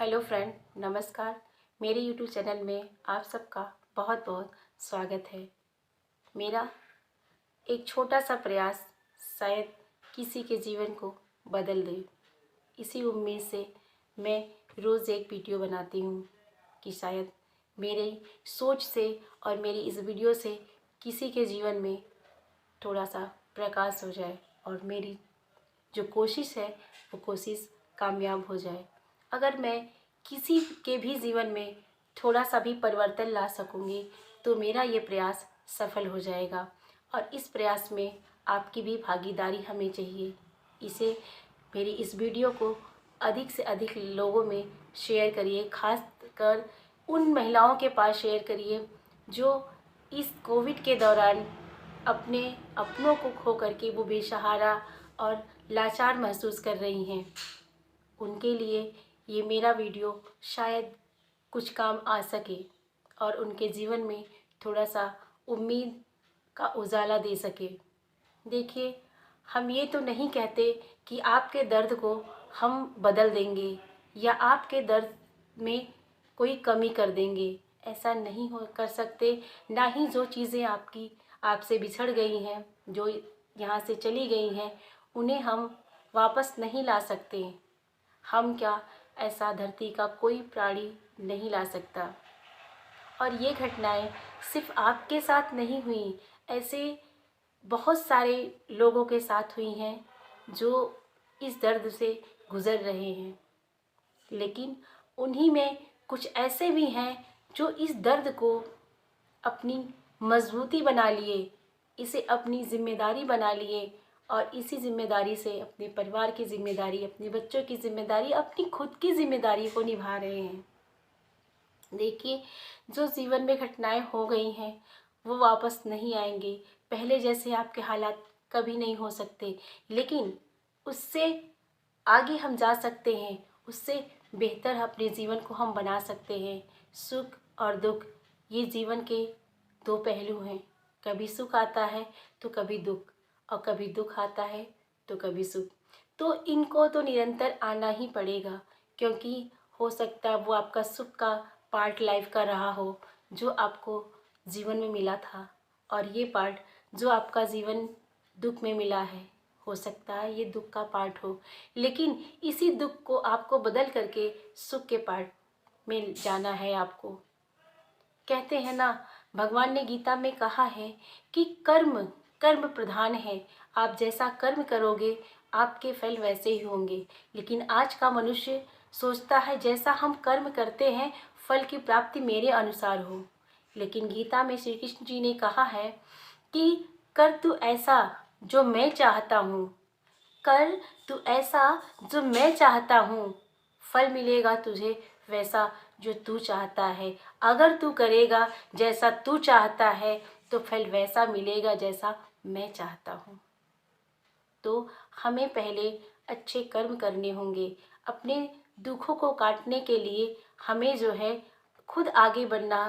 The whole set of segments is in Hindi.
हेलो फ्रेंड, नमस्कार। मेरे यूट्यूब चैनल में आप सबका बहुत बहुत स्वागत है। मेरा एक छोटा सा प्रयास शायद किसी के जीवन को बदल दे, इसी उम्मीद से मैं रोज़ एक वीडियो बनाती हूँ कि शायद मेरी सोच से और मेरी इस वीडियो से किसी के जीवन में थोड़ा सा प्रकाश हो जाए और मेरी जो कोशिश है वो कोशिश कामयाब हो जाए। अगर मैं किसी के भी जीवन में थोड़ा सा भी परिवर्तन ला सकूँगी तो मेरा ये प्रयास सफल हो जाएगा और इस प्रयास में आपकी भी भागीदारी हमें चाहिए। इसे मेरी इस वीडियो को अधिक से अधिक लोगों में शेयर करिए, खासकर उन महिलाओं के पास शेयर करिए जो इस कोविड के दौरान अपने अपनों को खो करके वो बेसहारा और लाचार महसूस कर रही हैं। उनके लिए ये मेरा वीडियो शायद कुछ काम आ सके और उनके जीवन में थोड़ा सा उम्मीद का उजाला दे सके। देखिए, हम ये तो नहीं कहते कि आपके दर्द को हम बदल देंगे या आपके दर्द में कोई कमी कर देंगे, ऐसा नहीं हो कर सकते। ना ही जो चीज़ें आपकी आपसे बिछड़ गई हैं, जो यहाँ से चली गई हैं, उन्हें हम वापस नहीं ला सकते। हम क्या, ऐसा धरती का कोई प्राणी नहीं ला सकता। और ये घटनाएं सिर्फ आपके साथ नहीं हुई, ऐसे बहुत सारे लोगों के साथ हुई हैं जो इस दर्द से गुज़र रहे हैं। लेकिन उन्हीं में कुछ ऐसे भी हैं जो इस दर्द को अपनी मजबूती बना लिए, इसे अपनी जिम्मेदारी बना लिए और इसी जिम्मेदारी से अपने परिवार की जिम्मेदारी, अपने बच्चों की जिम्मेदारी, अपनी खुद की जिम्मेदारी को निभा रहे हैं। देखिए, जो जीवन में घटनाएं हो गई हैं वो वापस नहीं आएंगे। पहले जैसे आपके हालात कभी नहीं हो सकते, लेकिन उससे आगे हम जा सकते हैं, उससे बेहतर अपने जीवन को हम बना सकते हैं। सुख और दुख ये जीवन के दो पहलू हैं। कभी सुख आता है तो कभी दुख, और कभी दुख आता है तो कभी सुख। तो इनको तो निरंतर आना ही पड़ेगा, क्योंकि हो सकता है वो आपका सुख का पार्ट लाइफ का रहा हो जो आपको जीवन में मिला था, और ये पार्ट जो आपका जीवन दुख में मिला है, हो सकता है ये दुख का पार्ट हो। लेकिन इसी दुख को आपको बदल करके सुख के पार्ट में जाना है आपको। कहते हैं ना, भगवान ने गीता में कहा है कि कर्म कर्म प्रधान है। आप जैसा कर्म करोगे आपके फल वैसे ही होंगे। लेकिन आज का मनुष्य सोचता है जैसा हम कर्म करते हैं फल की प्राप्ति मेरे अनुसार हो। लेकिन गीता में श्री कृष्ण जी ने कहा है कि कर तू ऐसा जो मैं चाहता हूँ, कर तू ऐसा जो मैं चाहता हूँ, फल मिलेगा तुझे वैसा जो तू चाहता है। अगर तू करेगा जैसा तू चाहता है तो फल वैसा मिलेगा जैसा मैं चाहता हूँ। तो हमें पहले अच्छे कर्म करने होंगे। अपने दुखों को काटने के लिए हमें जो है खुद आगे बढ़ना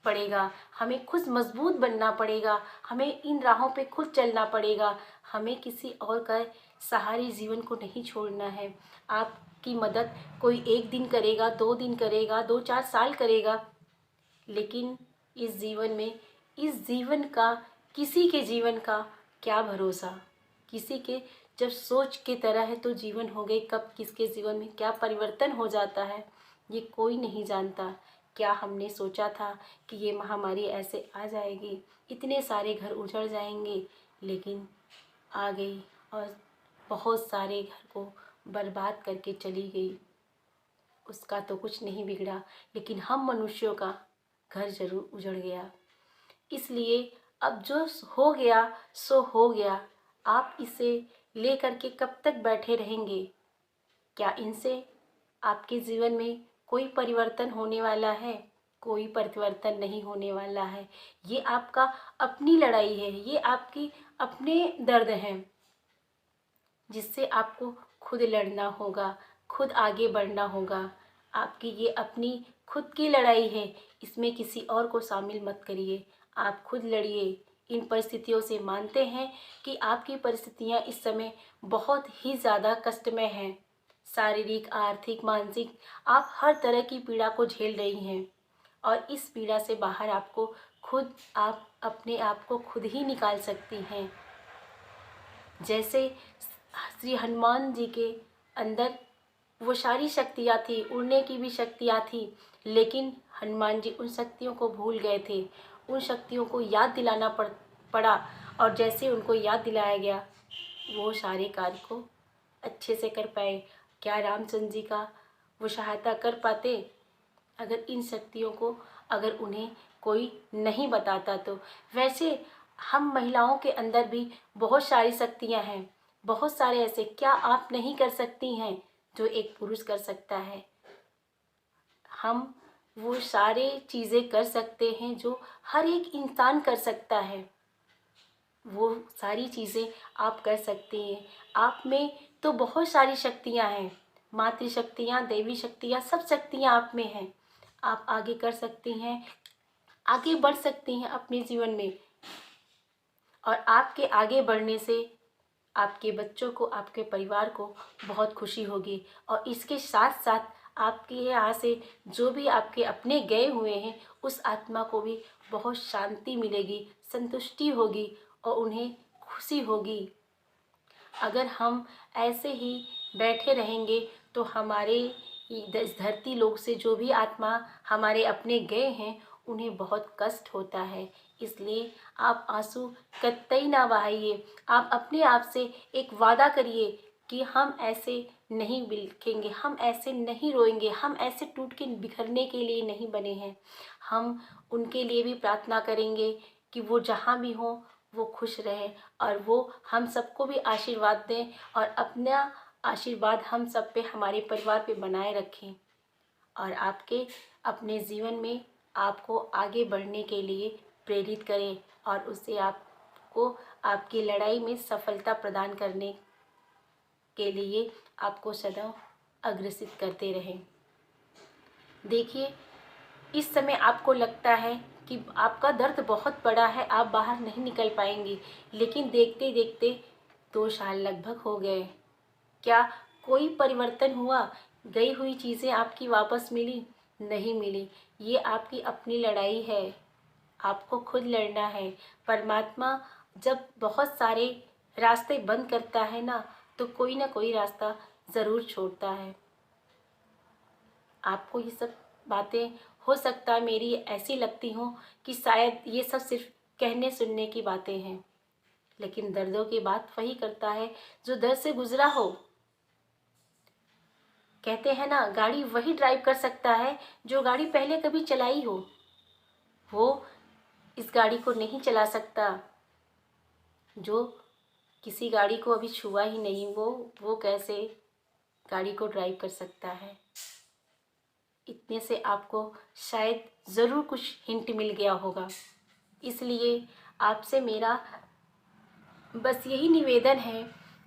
पड़ेगा, हमें खुद मजबूत बनना पड़ेगा, हमें इन राहों पे खुद चलना पड़ेगा। हमें किसी और का सहारे जीवन को नहीं छोड़ना है। आपकी मदद कोई एक दिन करेगा, 2 दिन करेगा, 2-4 साल करेगा, लेकिन इस जीवन में, इस जीवन का, किसी के जीवन का क्या भरोसा। किसी के जब सोच के तरह है तो जीवन हो गए, कब किसके जीवन में क्या परिवर्तन हो जाता है ये कोई नहीं जानता। क्या हमने सोचा था कि ये महामारी ऐसे आ जाएगी, इतने सारे घर उजड़ जाएंगे, लेकिन आ गई और बहुत सारे घर को बर्बाद करके चली गई। उसका तो कुछ नहीं बिगड़ा, लेकिन हम मनुष्यों का घर जरूर उजड़ गया। इसलिए अब जो हो गया सो हो गया। आप इसे ले करके कब तक बैठे रहेंगे? क्या इनसे आपके जीवन में कोई परिवर्तन होने वाला है? कोई परिवर्तन नहीं होने वाला है। ये आपका अपनी लड़ाई है, ये आपकी अपने दर्द हैं जिससे आपको खुद लड़ना होगा, खुद आगे बढ़ना होगा। आपकी ये अपनी खुद की लड़ाई है, इसमें किसी और को शामिल मत करिए। आप खुद लड़िए इन परिस्थितियों से। मानते हैं कि आपकी परिस्थितियाँ इस समय बहुत ही ज़्यादा कष्टमय हैं, शारीरिक, आर्थिक, मानसिक आप हर तरह की पीड़ा को झेल रही हैं और इस पीड़ा से बाहर आपको खुद आप अपने आप को खुद ही निकाल सकती हैं। जैसे श्री हनुमान जी के अंदर वो सारी शक्तियाँ थी, उड़ने की भी शक्तियाँ थी, लेकिन हनुमान जी उन शक्तियों को भूल गए थे। उन शक्तियों को याद दिलाना पड़ा और जैसे उनको याद दिलाया गया वो सारे कार्य को अच्छे से कर पाए। क्या रामचंद्र जी का वो सहायता कर पाते अगर इन शक्तियों को अगर उन्हें कोई नहीं बताता तो? वैसे हम महिलाओं के अंदर भी बहुत सारी शक्तियां हैं, बहुत सारे ऐसे, क्या आप नहीं कर सकती हैं जो एक पुरुष कर सकता है? हम वो सारे चीज़ें कर सकते हैं जो हर एक इंसान कर सकता है। वो सारी चीज़ें आप कर सकती हैं। आप में तो बहुत सारी शक्तियाँ हैं, मातृशक्तियाँ, देवी शक्तियाँ, सब शक्तियाँ आप में हैं। आप आगे कर सकती हैं, आगे बढ़ सकती हैं अपने जीवन में और आपके आगे बढ़ने से आपके बच्चों को, आपके परिवार को बहुत खुशी होगी और इसके साथ साथ आपके यहाँ से जो भी आपके अपने गए हुए हैं उस आत्मा को भी बहुत शांति मिलेगी, संतुष्टि होगी और उन्हें खुशी होगी। अगर हम ऐसे ही बैठे रहेंगे तो हमारे इस धरती लोक से जो भी आत्मा हमारे अपने गए हैं उन्हें बहुत कष्ट होता है। इसलिए आप आंसू कतई ना बहाइए। आप अपने आप से एक वादा करिए कि हम ऐसे नहीं बिलखेंगे, हम ऐसे नहीं रोएंगे, हम ऐसे टूट के बिखरने के लिए नहीं बने हैं। हम उनके लिए भी प्रार्थना करेंगे कि वो जहाँ भी हों वो खुश रहें और वो हम सबको भी आशीर्वाद दें और अपना आशीर्वाद हम सब पे, हमारे परिवार पे बनाए रखें और आपके अपने जीवन में आपको आगे बढ़ने के लिए प्रेरित करें और उससे आपको आपकी लड़ाई में सफलता प्रदान करने के लिए आपको सदैव अग्रसित करते रहें। देखिए, इस समय आपको लगता है कि आपका दर्द बहुत बड़ा है, आप बाहर नहीं निकल पाएंगी, लेकिन देखते देखते 2 साल लगभग हो गए। क्या कोई परिवर्तन हुआ? गई हुई चीज़ें आपकी वापस मिली? नहीं मिली। ये आपकी अपनी लड़ाई है, आपको खुद लड़ना है। परमात्मा जब बहुत सारे रास्ते बंद करता है ना, तो कोई ना कोई रास्ता ज़रूर छोड़ता है। आपको ये सब बातें हो सकता है मेरी ऐसी लगती हों कि शायद ये सब सिर्फ कहने सुनने की बातें हैं, लेकिन दर्दों की बात वही करता है जो दर्द से गुजरा हो। कहते हैं ना, गाड़ी वही ड्राइव कर सकता है जो गाड़ी पहले कभी चलाई हो। वो इस गाड़ी को नहीं चला सकता जो किसी गाड़ी को अभी छुआ ही नहीं। वो कैसे गाड़ी को ड्राइव कर सकता है? इतने से आपको शायद ज़रूर कुछ हिंट मिल गया होगा। इसलिए आपसे मेरा बस यही निवेदन है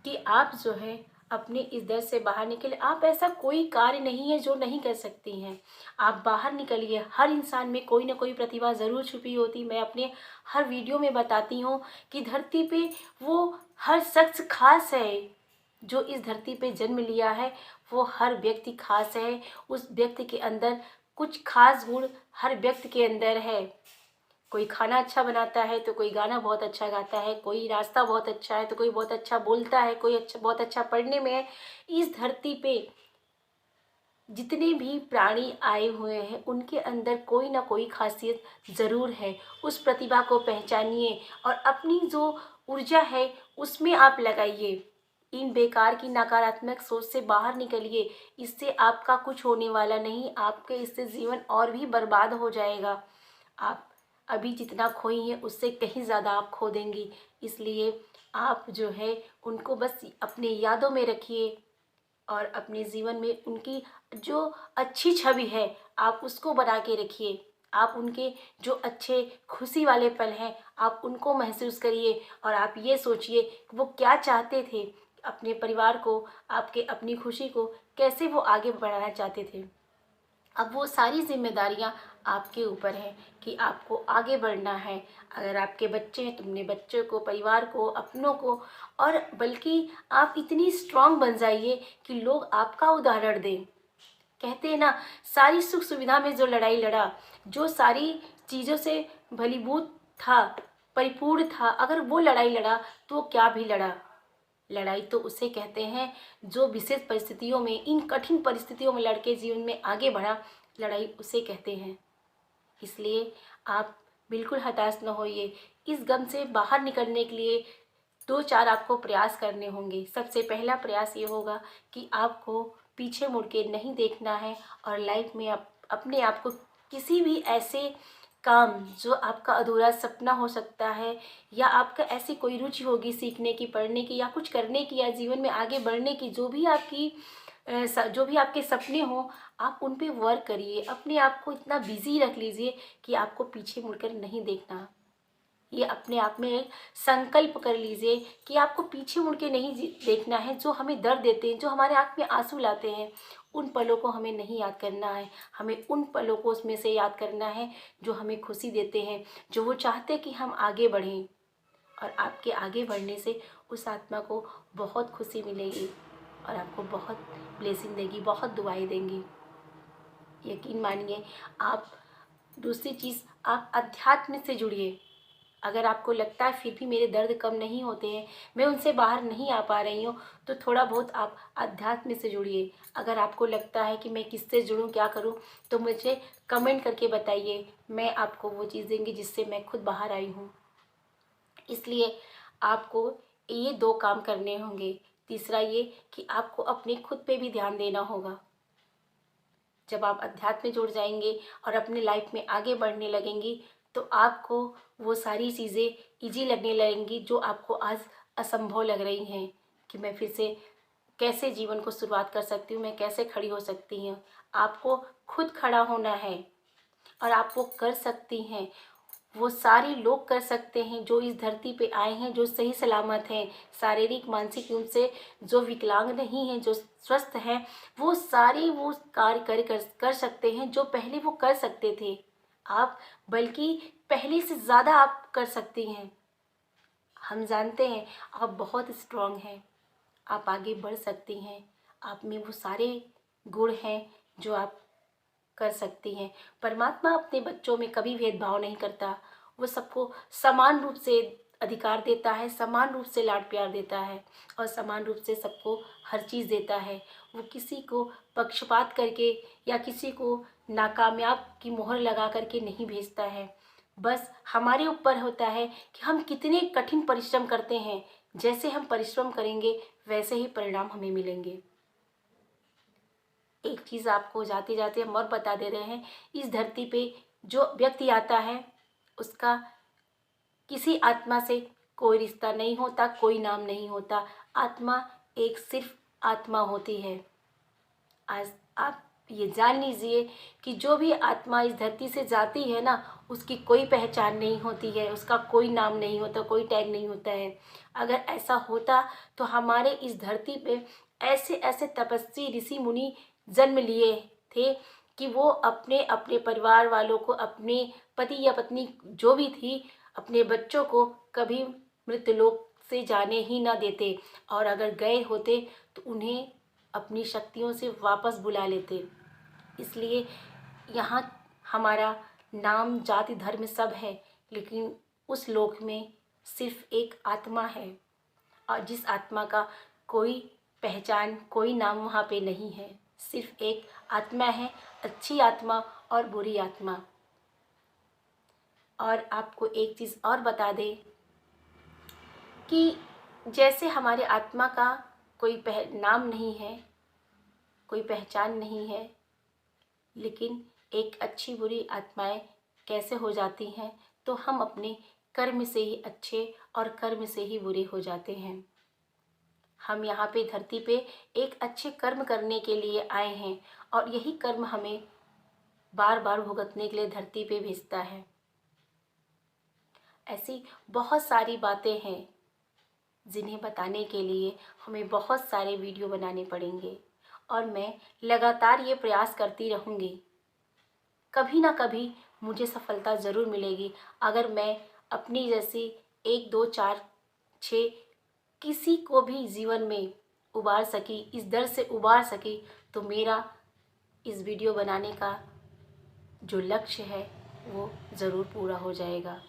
कि आप जो है अपने इस दर्द से बाहर निकले। आप ऐसा कोई कार्य नहीं है जो नहीं कर सकती हैं। आप बाहर निकलिए। हर इंसान में कोई ना कोई प्रतिभा ज़रूर छुपी होती। मैं अपने हर वीडियो में बताती हूँ कि धरती पे वो हर शख्स खास है। जो इस धरती पे जन्म लिया है वो हर व्यक्ति खास है। उस व्यक्ति के अंदर कुछ खास गुण हर व्यक्ति के अंदर है। कोई खाना अच्छा बनाता है तो कोई गाना बहुत अच्छा गाता है, कोई रास्ता बहुत अच्छा है तो कोई बहुत अच्छा बोलता है, कोई बहुत अच्छा पढ़ने में है। इस धरती पे जितने भी प्राणी आए हुए हैं उनके अंदर कोई ना कोई खासियत ज़रूर है। उस प्रतिभा को पहचानिए और अपनी जो ऊर्जा है उसमें आप लगाइए। इन बेकार की नकारात्मक सोच से बाहर निकलिए। इससे आपका कुछ होने वाला नहीं, आपके इससे जीवन और भी बर्बाद हो जाएगा। आप अभी जितना खोई हैं उससे कहीं ज़्यादा आप खो देंगी। इसलिए आप जो है उनको बस अपने यादों में रखिए और अपने जीवन में उनकी जो अच्छी छवि है आप उसको बना के रखिए। आप उनके जो अच्छे खुशी वाले पल हैं आप उनको महसूस करिए और आप ये सोचिए कि वो क्या चाहते थे अपने परिवार को, आपके अपनी खुशी को कैसे वो आगे बढ़ाना चाहते थे। अब वो सारी जिम्मेदारियां आपके ऊपर है कि आपको आगे बढ़ना है। अगर आपके बच्चे हैं तो अपने बच्चों को, परिवार को, अपनों को, और बल्कि आप इतनी स्ट्रांग बन जाइए कि लोग आपका उदाहरण दें। कहते हैं ना, सारी सुख सुविधा में जो लड़ाई लड़ा, जो सारी चीज़ों से भलीभूत था, परिपूर्ण था, अगर वो लड़ाई लड़ा तो वो क्या भी लड़ा। लड़ाई तो उसे कहते हैं जो विशेष परिस्थितियों में, इन कठिन परिस्थितियों में लड़के जीवन में आगे बढ़ा, लड़ाई उसे कहते हैं। इसलिए आप बिल्कुल हताश न होइए। इस गम से बाहर निकलने के लिए 2-4 आपको प्रयास करने होंगे। सबसे पहला प्रयास ये होगा कि आपको पीछे मुड़ के नहीं देखना है और लाइफ में आप अपने आप को किसी भी ऐसे काम जो आपका अधूरा सपना हो सकता है, या आपका ऐसी कोई रुचि होगी सीखने की, पढ़ने की, या कुछ करने की, या जीवन में आगे बढ़ने की, जो भी आपके सपने हों, आप उन पे वर्क करिए। अपने आप को इतना बिजी रख लीजिए कि आपको पीछे मुड़कर नहीं देखना। ये अपने आप में एक संकल्प कर लीजिए कि आपको पीछे मुड़ के नहीं देखना है। जो हमें दर्द देते हैं, जो हमारे आँख में आंसू लाते हैं, उन पलों को हमें नहीं याद करना है। हमें उन पलों को उसमें से याद करना है जो हमें खुशी देते हैं, जो वो चाहते हैं कि हम आगे बढ़ें। और आपके आगे बढ़ने से उस आत्मा को बहुत खुशी मिलेगी और आपको बहुत ब्लेसिंग देगी, बहुत दुआएं देंगी। यकीन मानिए। आप दूसरी चीज़, आप अध्यात्म से जुड़िए। अगर आपको लगता है फिर भी मेरे दर्द कम नहीं होते हैं, मैं उनसे बाहर नहीं आ पा रही हूँ, तो थोड़ा बहुत आप अध्यात्म से जुड़िए। अगर आपको लगता है कि मैं किससे जुड़ूँ, क्या करूँ, तो मुझे कमेंट करके बताइए। मैं आपको वो चीज़ देंगी जिससे मैं खुद बाहर आई हूँ। इसलिए आपको ये 2 काम करने होंगे। तीसरा ये कि आपको अपने खुद पे भी ध्यान देना होगा। जब आप अध्यात्म में जुड़ जाएंगे और अपने लाइफ में आगे बढ़ने लगेंगी, तो आपको वो सारी चीज़ें ईजी लगने लगेंगी जो आपको आज असंभव लग रही हैं कि मैं फिर से कैसे जीवन को शुरुआत कर सकती हूँ, मैं कैसे खड़ी हो सकती हूँ। आपको खुद खड़ा होना है और आप वो कर सकती हैं। वो सारे लोग कर सकते हैं जो इस धरती पे आए हैं, जो सही सलामत हैं, शारीरिक मानसिक रूप से जो विकलांग नहीं हैं, जो स्वस्थ हैं। वो सारे वो कार्य कर सकते हैं जो पहले वो कर सकते थे। आप बल्कि पहले से ज़्यादा आप कर सकती हैं। हम जानते हैं आप बहुत स्ट्रांग हैं, आप आगे बढ़ सकती हैं। आप में वो सारे गुण हैं जो आप कर सकती हैं। परमात्मा अपने बच्चों में कभी भेदभाव नहीं करता। वो सबको समान रूप से अधिकार देता है, समान रूप से लाड प्यार देता है और समान रूप से सबको हर चीज़ देता है। वो किसी को पक्षपात करके या किसी को नाकामयाब की मोहर लगा करके नहीं भेजता है। बस हमारे ऊपर होता है कि हम कितने कठिन परिश्रम करते हैं। जैसे हम परिश्रम करेंगे वैसे ही परिणाम हमें मिलेंगे। एक चीज़ आपको जाते जाते हम और बता दे रहे हैं, इस धरती पे जो व्यक्ति आता है उसका किसी आत्मा से कोई रिश्ता नहीं होता, कोई नाम नहीं होता। आत्मा एक सिर्फ आत्मा होती है। आज आप ये जान लीजिए कि जो भी आत्मा इस धरती से जाती है ना, उसकी कोई पहचान नहीं होती है, उसका कोई नाम नहीं होता, कोई टैग नहीं होता है। अगर ऐसा होता तो हमारे इस धरती पे ऐसे ऐसे तपस्वी ऋषि मुनि जन्म लिए थे कि वो अपने अपने परिवार वालों को, अपने पति या पत्नी जो भी थी, अपने बच्चों को कभी मृत्युलोक से जाने ही ना देते, और अगर गए होते तो उन्हें अपनी शक्तियों से वापस बुला लेते। इसलिए यहाँ हमारा नाम, जाति, धर्म सब है, लेकिन उस लोक में सिर्फ एक आत्मा है, और जिस आत्मा का कोई पहचान, कोई नाम वहाँ पे नहीं है। सिर्फ एक आत्मा है, अच्छी आत्मा और बुरी आत्मा। और आपको एक चीज़ और बता दें कि जैसे हमारे आत्मा का कोई नाम नहीं है, कोई पहचान नहीं है, लेकिन एक अच्छी बुरी आत्माएं कैसे हो जाती हैं, तो हम अपने कर्म से ही अच्छे और कर्म से ही बुरे हो जाते हैं। हम यहाँ पे धरती पे एक अच्छे कर्म करने के लिए आए हैं और यही कर्म हमें बार बार भुगतने के लिए धरती पे भेजता है। ऐसी बहुत सारी बातें हैं जिन्हें बताने के लिए हमें बहुत सारे वीडियो बनाने पड़ेंगे, और मैं लगातार ये प्रयास करती रहूँगी कभी ना कभी मुझे सफलता ज़रूर मिलेगी। अगर मैं अपनी जैसी 1, 2, 4, 6 किसी को भी जीवन में उबार सकी, इस दर से उबार सकी, तो मेरा इस वीडियो बनाने का जो लक्ष्य है वो ज़रूर पूरा हो जाएगा।